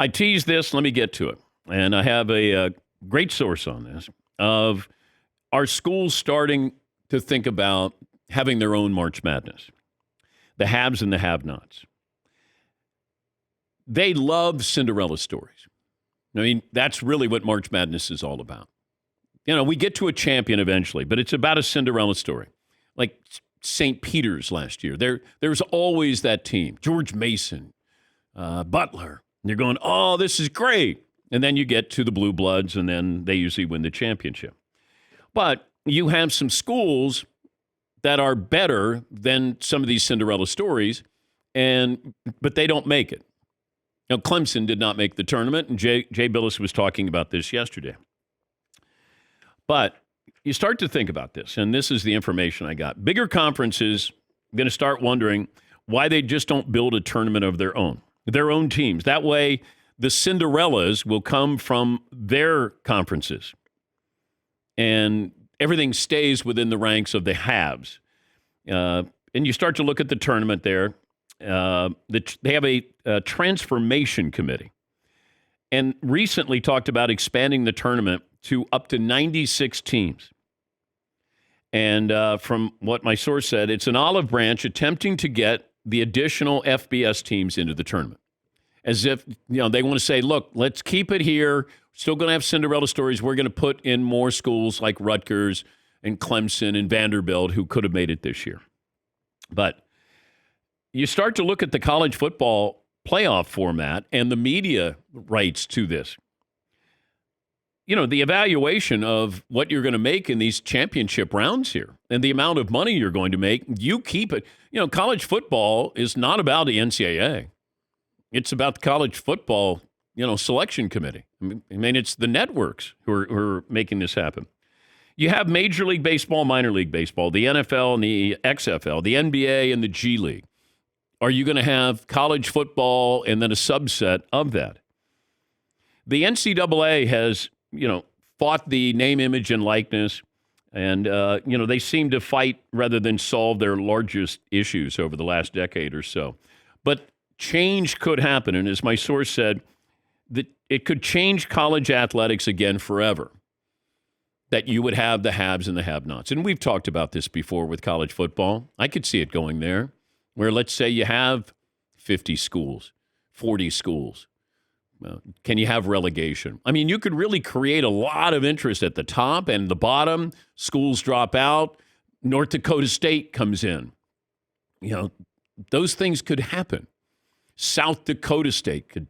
I teased this. Let me get to it. And I have a great source on this of our schools starting to think about having their own March Madness, the haves and the have-nots. They love Cinderella stories. I mean, that's really what March Madness is all about. You know, we get to a champion eventually, but it's about a Cinderella story. Like St. Peter's last year. There's always that team. George Mason, Butler. And you're going, oh, this is great. And then you get to the Blue Bloods, and then they usually win the championship. But you have some schools that are better than some of these Cinderella stories, but they don't make it. Now, Clemson did not make the tournament, and Jay Billis was talking about this yesterday. But you start to think about this, and this is the information I got. Bigger conferences are going to start wondering why they just don't build a tournament of their own teams. That way, the Cinderellas will come from their conferences, and everything stays within the ranks of the haves. And you start to look at the tournament there. They have a transformation committee, and recently talked about expanding the tournament to up to 96 teams. And from what my source said, it's an olive branch attempting to get the additional FBS teams into the tournament. As if, they want to say, look, let's keep it here. Still going to have Cinderella stories. We're going to put in more schools like Rutgers and Clemson and Vanderbilt who could have made it this year. But you start to look at the college football playoff format and the media rights to this. The evaluation of what you're going to make in these championship rounds here and the amount of money you're going to make, you keep it. College football is not about the NCAA. It's about the college football, selection committee. I mean, it's the networks who are making this happen. You have Major League Baseball, Minor League Baseball, the NFL and the XFL, the NBA and the G League. Are you going to have college football and then a subset of that? The NCAA has, fought the name, image, and likeness, and, they seem to fight rather than solve their largest issues over the last decade or so. But change could happen, and as my source said, that it could change college athletics again forever, that you would have the haves and the have-nots. And we've talked about this before with college football. I could see it going there, where let's say you have 50 schools, 40 schools. Can you have relegation? I mean, you could really create a lot of interest at the top and the bottom. Schools drop out. North Dakota State comes in. Those things could happen. South Dakota State could,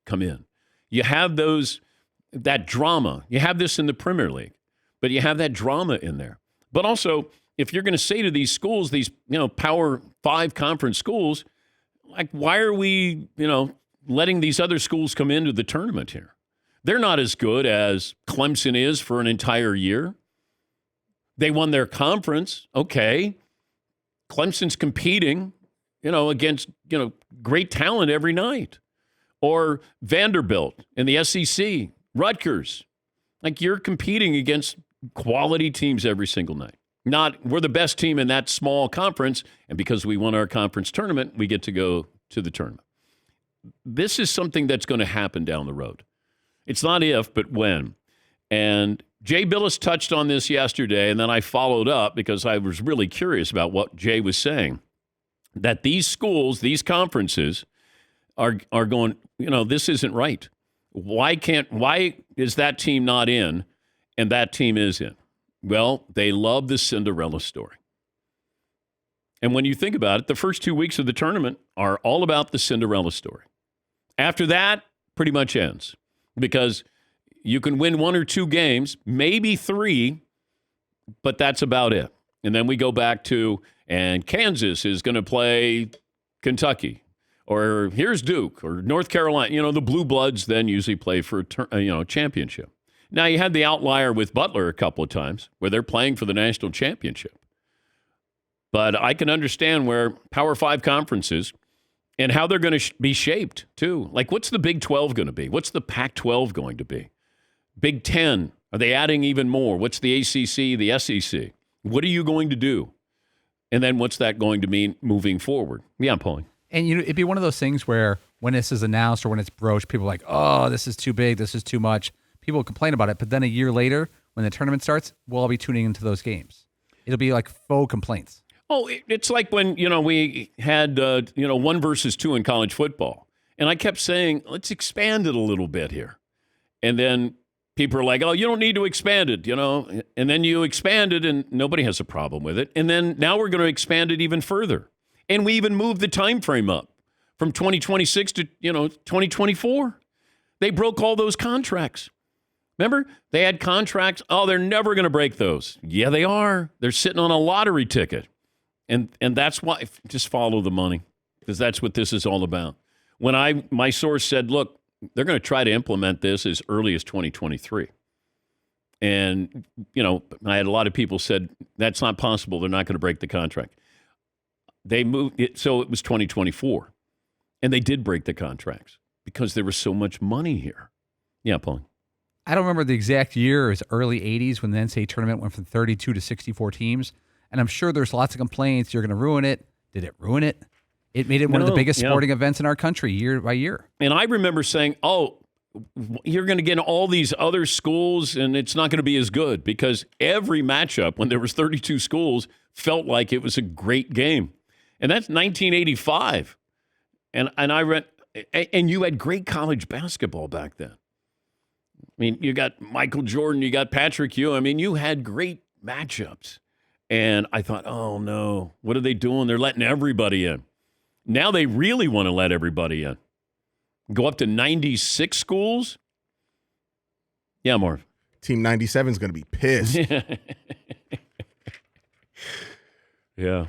come in. You have that drama. You have this in the Premier League, but you have that drama in there. But also, if you're going to say to these schools, these, Power 5 conference schools, like, why are we, letting these other schools come into the tournament here? They're not as good as Clemson is for an entire year. They won their conference. Okay. Clemson's competing, against, great talent every night. Or Vanderbilt in the SEC, Rutgers. Like, you're competing against quality teams every single night. Not, we're the best team in that small conference, and because we won our conference tournament, we get to go to the tournament. This is something that's going to happen down the road. It's not if, but when. And Jay Billis touched on this yesterday, and then I followed up because I was really curious about what Jay was saying, that these schools, these conferences are going, this isn't right. Why is that team not in and that team is in? Well, they love the Cinderella story. And when you think about it, the first 2 weeks of the tournament are all about the Cinderella story. After that, pretty much ends because you can win 1 or 2 games, maybe 3, but that's about it. And then we go back to, and Kansas is going to play Kentucky, or here's Duke, or North Carolina. The Blue Bloods then usually play for a championship. Now, you had the outlier with Butler a couple of times where they're playing for the national championship. But I can understand where Power 5 conferences and how they're going to be shaped, too. Like, what's the Big 12 going to be? What's the Pac-12 going to be? Big 10, are they adding even more? What's the ACC, the SEC? What are you going to do? And then what's that going to mean moving forward? Yeah, Paulie. And it'd be one of those things where when this is announced or when it's broached, people are like, oh, this is too big, this is too much. People complain about it, but then a year later, when the tournament starts, we'll all be tuning into those games. It'll be like faux complaints. Oh, it's like when, we had, 1 versus 2 in college football. And I kept saying, let's expand it a little bit here. And then people are like, oh, you don't need to expand it, And then you expand it and nobody has a problem with it. And then now we're going to expand it even further. And we even moved the time frame up from 2026 to, 2024. They broke all those contracts. Remember? They had contracts. Oh, they're never going to break those. Yeah, they are. They're sitting on a lottery ticket. And that's why, just follow the money, because that's what this is all about. When my source said, look, they're going to try to implement this as early as 2023. And, I had a lot of people said, that's not possible. They're not going to break the contract. They moved it, so it was 2024. And they did break the contracts because there was so much money here. Yeah, Paul. I don't remember the exact year. It was early 80s when the NCAA tournament went from 32 to 64 teams. And I'm sure there's lots of complaints. You're going to ruin it. Did it ruin it? It made it one of the biggest sporting events in our country year by year. And I remember saying, oh, you're going to get all these other schools and it's not going to be as good, because every matchup when there was 32 schools felt like it was a great game. And that's 1985. And I read, and you had great college basketball back then. I mean, you got Michael Jordan, you got Patrick Ewing. I mean, you had great matchups. And I thought, oh, no, what are they doing? They're letting everybody in. Now they really want to let everybody in. Go up to 96 schools? Yeah, Marv. Team 97 is going to be pissed. Yeah.